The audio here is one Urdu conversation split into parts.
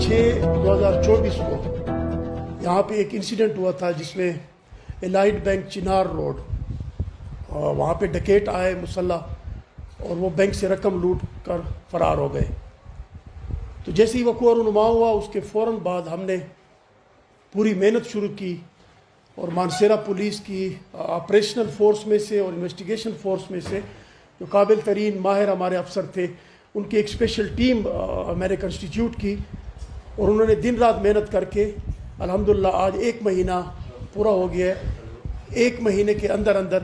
6/2024 کو یہاں پہ ایک انسیڈنٹ ہوا تھا جس میں الائٹ بینک چنار روڈ وہاں پہ ڈکیٹ آئے مسلح اور وہ بینک سے رقم لوٹ کر فرار ہو گئے. تو جیسے ہی وقوع رونما ہوا اس کے فوراً بعد ہم نے پوری محنت شروع کی اور مانسیرا پولیس کی آپریشنل فورس میں سے اور انویسٹیگیشن فورس میں سے جو قابل ترین ماہر ہمارے افسر تھے ان کی ایک اسپیشل ٹیم میں نے کنسٹیٹیوٹ کی اور انہوں نے دن رات محنت کر کے الحمدللہ آج 1 مہینہ پورا ہو گیا ہے. 1 مہینے کے اندر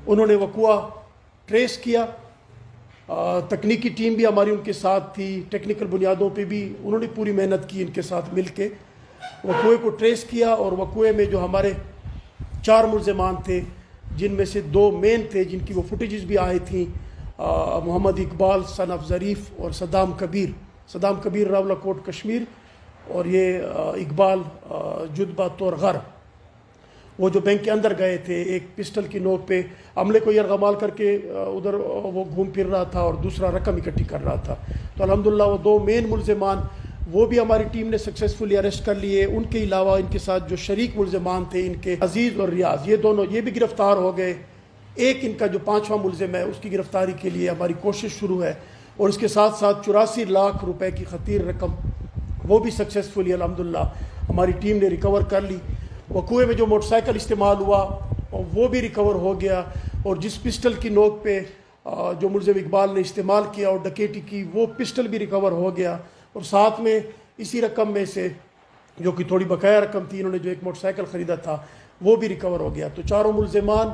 انہوں نے وقوع ٹریس کیا. تکنیکی ٹیم بھی ہماری ان کے ساتھ تھی, ٹیکنیکل بنیادوں پہ بھی انہوں نے پوری محنت کی ان کے ساتھ مل کے وقوع کو ٹریس کیا. اور وقوع میں جو ہمارے 4 ملزمان تھے جن میں سے 2 مین تھے جن کی وہ فوٹیجز بھی آئی تھیں, محمد اقبال سن آف ظریف اور صدام کبیر راولہ کوٹ کشمیر اور یہ اقبال جدبہ طور غر, وہ جو بینک کے اندر گئے تھے ایک پسٹل کی نوک پہ عملے کو یرغمال کر کے ادھر وہ گھوم پھر رہا تھا اور دوسرا رقم اکٹھی کر رہا تھا. تو الحمدللہ وہ 2 مین ملزمان وہ بھی ہماری ٹیم نے سکسیسفلی اریسٹ کر لیے. ان کے علاوہ ان کے ساتھ جو شریک ملزمان تھے ان کے عزیز اور ریاض یہ دونوں یہ بھی گرفتار ہو گئے. ایک ان کا جو 5واں ملزم ہے اس کی گرفتاری کے لیے ہماری کوشش شروع ہے اور اس کے ساتھ ساتھ 84 لاکھ روپے کی خطیر رقم وہ بھی سکسیسفلی الحمدللہ ہماری ٹیم نے ریکور کر لی. وقوع میں جو موٹر سائیکل استعمال ہوا وہ بھی ریکور ہو گیا اور جس پسٹل کی نوک پہ جو ملزم اقبال نے استعمال کیا اور ڈکیٹی کی وہ پسٹل بھی ریکور ہو گیا. اور ساتھ میں اسی رقم میں سے جو کہ تھوڑی بقایا رقم تھی انہوں نے جو ایک موٹر سائیکل خریدا تھا وہ بھی ریکور ہو گیا. تو 4 ملزمان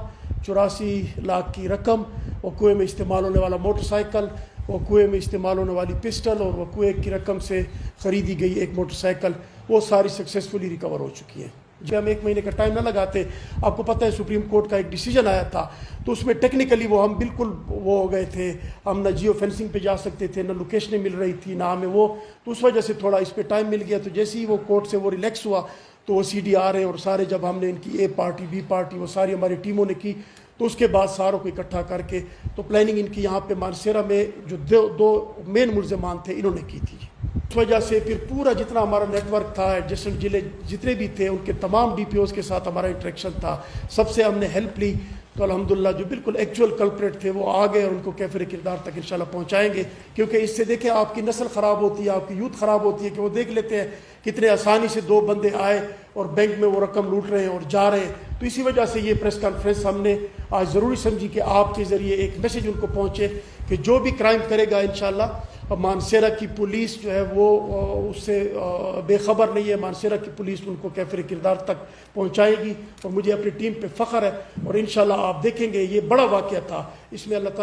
84 لاکھ کی رقم, وقوع میں استعمال ہونے والا موٹر سائیکل, وقوع میں استعمال ہونے والی پسٹل اور وقوع کی رقم سے خریدی گئی ایک موٹر سائیکل وہ ساری سکسیسفلی ریکور ہو چکی ہیں. جب ہم 1 مہینے کا ٹائم نہ لگاتے, آپ کو پتہ ہے سپریم کورٹ کا ایک ڈیسیجن آیا تھا تو اس میں ٹیکنیکلی وہ ہم بالکل وہ ہو گئے تھے, ہم نہ جیو فینسنگ پہ جا سکتے تھے نہ لوکیشنیں مل رہی تھی نہ ہمیں وہ, تو اس وجہ سے تھوڑا اس پہ ٹائم مل گیا. تو جیسے ہی وہ کورٹ سے وہ ریلیکس ہوا تو وہ CDR اور سارے جب ہم نے ان کی A پارٹی B پارٹی وہ ساری ہماری ٹیموں نے کی تو اس کے بعد ساروں کو اکٹھا کر کے تو پلاننگ ان کی یہاں پہ مانسیرا میں جو 2 مین ملزمان تھے انہوں نے کی تھی. اس وجہ سے پھر پورا جتنا ہمارا نیٹ ورک تھا ایڈجسٹنٹ ضلع جتنے بھی تھے ان کے تمام DPOs کے ساتھ ہمارا انٹریکشن تھا, سب سے ہم نے ہیلپ لی. تو الحمدللہ جو بالکل ایکچوئل کلپریٹ تھے وہ آ گئے اور ان کو کیفر کردار تک انشاءاللہ پہنچائیں گے. کیونکہ اس سے دیکھیں آپ کی نسل خراب ہوتی ہے, آپ کی یوتھ خراب ہوتی ہے کہ وہ دیکھ لیتے ہیں کتنے آسانی سے 2 بندے آئے اور بینک میں وہ رقم لوٹ رہے ہیں اور جا رہے ہیں. تو اسی وجہ سے یہ پریس کانفرنس ہم نے آج ضروری سمجھی کہ آپ کے ذریعے ایک میسیج ان کو پہنچے کہ جو بھی کرائم کرے گا انشاءاللہ مانسیرا کی پولیس جو ہے وہ اس سے بے خبر نہیں ہے. مانسیرا کی پولیس ان کو کیفر کردار تک پہنچائے گی اور مجھے اپنی ٹیم پہ فخر ہے اور انشاءاللہ آپ دیکھیں گے یہ بڑا واقعہ تھا, اس میں اللہ تعالیٰ